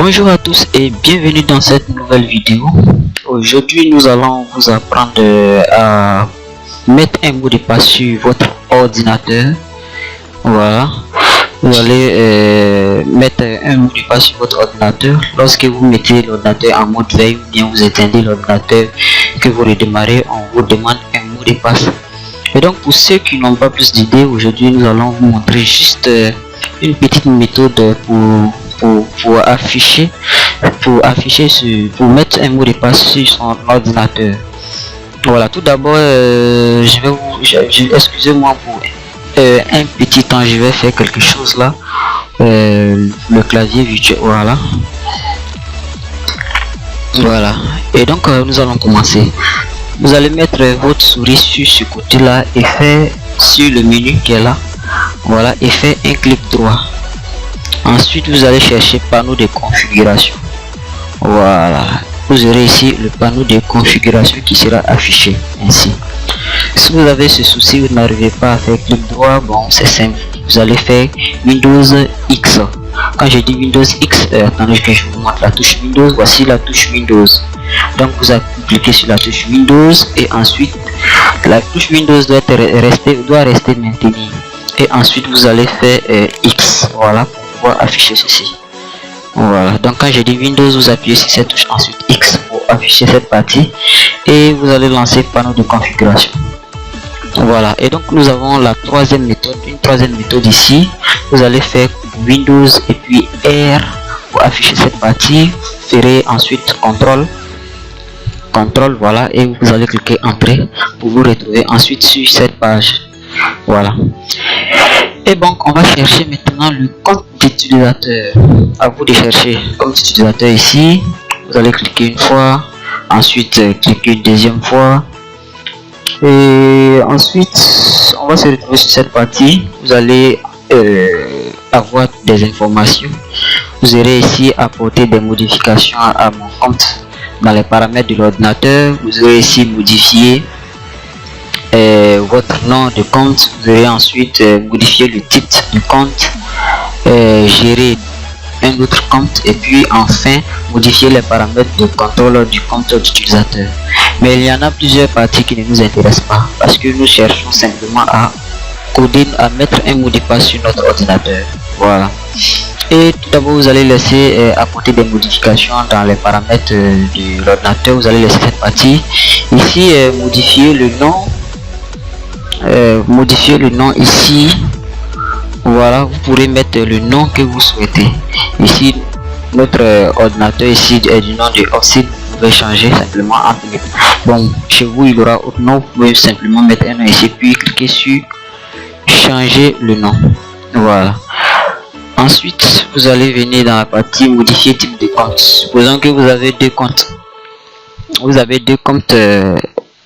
Bonjour à tous et bienvenue dans cette nouvelle vidéo. Aujourd'hui nous allons vous apprendre à mettre un mot de passe sur votre ordinateur. Voilà, vous allez mettre un mot de passe sur votre ordinateur. Lorsque vous mettez l'ordinateur en mode veille ou bien vous éteignez l'ordinateur, que vous redémarrez, on vous demande un mot de passe. Et donc pour ceux qui n'ont pas plus d'idées, aujourd'hui nous allons vous montrer juste une petite méthode pour afficher mettre un mot de passe sur son ordinateur. Voilà, tout d'abord excusez-moi pour un petit temps, je vais faire quelque chose là. Le clavier virtuel, voilà. Et donc nous allons commencer. Vous allez mettre votre souris sur ce côté là et faire sur le menu qui est là, voilà, et faire un clic droit. Ensuite vous allez chercher panneau de configuration. Voilà, vous aurez ici le panneau de configuration qui sera affiché ainsi. Si vous avez ce souci, vous n'arrivez pas à faire clic droit, bon c'est simple, vous allez faire Windows X. Quand je dis Windows X, attendez que je vous montre la touche Windows. Voici la touche Windows. Donc vous cliquez sur la touche Windows et ensuite la touche Windows doit rester maintenue. Et ensuite vous allez faire X, voilà, pour pouvoir afficher ceci. Voilà, donc quand je dis Windows, vous appuyez sur cette touche, ensuite X pour afficher cette partie et vous allez lancer panneau de configuration. Voilà, et donc nous avons la troisième méthode, une troisième méthode ici. Vous allez faire Windows et puis R pour afficher cette partie. Vous ferez ensuite CTRL, voilà, et vous allez cliquer Entrée pour vous retrouver ensuite sur cette page. Voilà. Et donc on va chercher maintenant le compte d'utilisateur. À vous de chercher compte d'utilisateur ici. Vous allez cliquer une fois, ensuite cliquer une deuxième fois. Et ensuite on va se retrouver sur cette partie. Vous allez avoir des informations. Vous aurez ici apporter des modifications à mon compte dans les paramètres de l'ordinateur. Vous aurez ici modifier votre nom de compte. Vous aurez ensuite modifier le titre du compte, gérer un autre compte et puis enfin modifier les paramètres de contrôle du compte d'utilisateur. Mais il y en a plusieurs parties qui ne nous intéressent pas parce que nous cherchons simplement à coder, à mettre un mot de passe sur notre ordinateur. Voilà. Et tout d'abord vous allez laisser apporter des modifications dans les paramètres de l'ordinateur. Vous allez laisser cette partie ici, modifier le nom ici. Voilà, vous pourrez mettre le nom que vous souhaitez. Ici notre ordinateur ici est du nom de Oxide. Vous pouvez changer simplement entre les, bon, chez vous il y aura autre nom. Vous pouvez simplement mettre un nom ici puis cliquer sur changer le nom. Voilà. Ensuite vous allez venir dans la partie modifier type de compte. Supposons que vous avez deux comptes.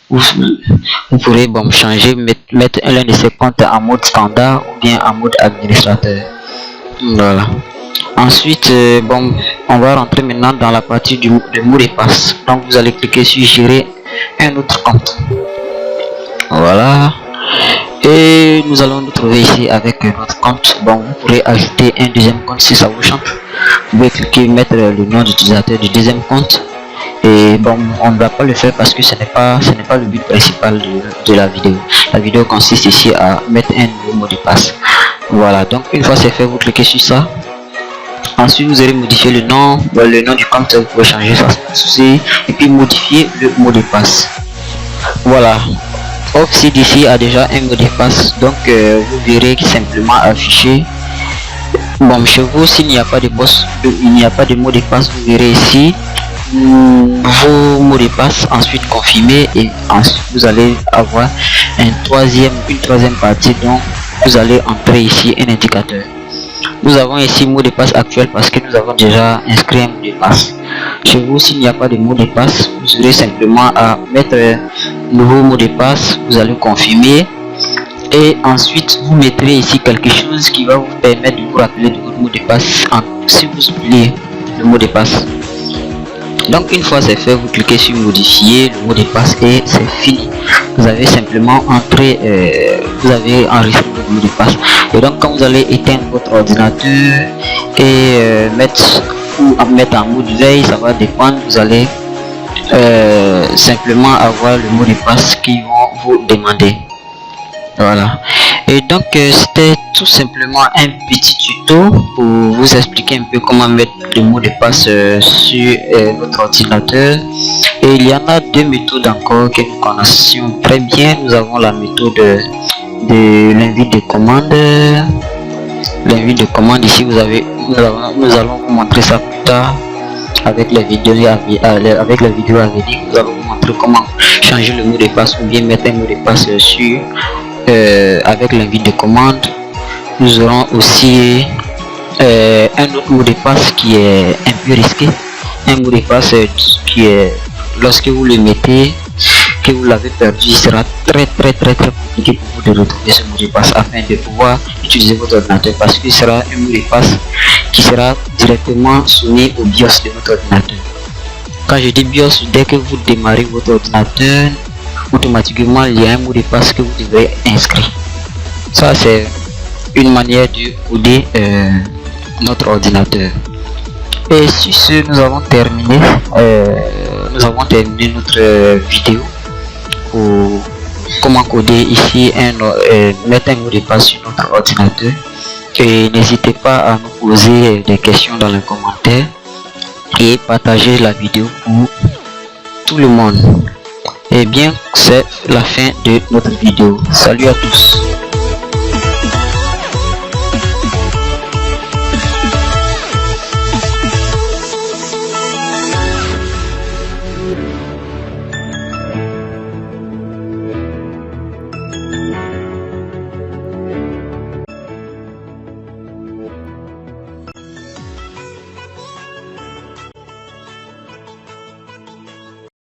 Vous pourrez changer, mettre l'un de ces comptes en mode standard ou bien en mode administrateur. Voilà. Ensuite on va rentrer maintenant dans la partie du mot de passe. Donc vous allez cliquer sur gérer un autre compte. Voilà. Et nous allons nous trouver ici avec notre compte. Bon, vous pourrez ajouter un deuxième compte si ça vous chante. Vous pouvez cliquer mettre le nom d'utilisateur du deuxième compte. Et bon, on ne va pas le faire parce que ce n'est pas le but principal de la vidéo. La vidéo consiste ici à mettre un nouveau mot de passe. Voilà, donc une fois c'est fait, vous cliquez sur ça. Ensuite vous allez modifier le nom du compte. Vous pouvez changer ça et puis modifier le mot de passe. Voilà. Oxide ici a déjà un mot de passe, donc vous verrez simplement affiché. Bon, chez vous s'il n'y a pas de mot de passe, vous verrez ici vos mots de passe, ensuite confirmer et ensuite vous allez avoir une troisième partie dont vous allez entrer ici un indicateur. Nous avons ici mot de passe actuel parce que nous avons déjà inscrit un mot de passe. Chez vous s'il n'y a pas de mot de passe, vous aurez simplement à mettre un nouveau mot de passe. Vous allez confirmer et ensuite vous mettrez ici quelque chose qui va vous permettre de vous rappeler de votre mot de passe si vous oubliez le mot de passe. Donc une fois c'est fait, vous cliquez sur modifier le mot de passe et c'est fini. Vous avez simplement entré, vous avez enregistré le mot de passe. Et donc quand vous allez éteindre votre ordinateur et mettre ou à mettre en mode veille, ça va dépendre. Vous allez simplement avoir le mot de passe qu'ils vont vous demander. Voilà. Et donc c'était tout simplement un petit tuto pour vous expliquer un peu comment mettre le mot de passe sur votre ordinateur. Et il y en a deux méthodes encore que nous connaissons très bien. Nous avons la méthode de l'invite de commande. L'invite de commande ici, nous allons vous montrer ça plus tard avec la vidéo à venir. Nous allons vous montrer comment changer le mot de passe ou bien mettre un mot de passe sur avec l'invite de commande. Nous aurons aussi un autre mot de passe qui est un peu risqué, un mot de passe qui est, lorsque vous le mettez, que vous l'avez perdu, il sera très compliqué pour vous de retrouver ce mot de passe afin de pouvoir utiliser votre ordinateur, parce qu'il sera un mot de passe qui sera directement soumis au BIOS de votre ordinateur. Quand je dis BIOS, dès que vous démarrez votre ordinateur, automatiquement il y a un mot de passe que vous devez inscrire. Ça c'est une manière de coder notre ordinateur. Et sur ce, nous avons terminé notre vidéo pour comment coder ici mettre un mot de passe sur notre ordinateur. Et n'hésitez pas à nous poser des questions dans les commentaires et partager la vidéo pour tout le monde. Et bien, c'est la fin de notre vidéo. Salut à tous.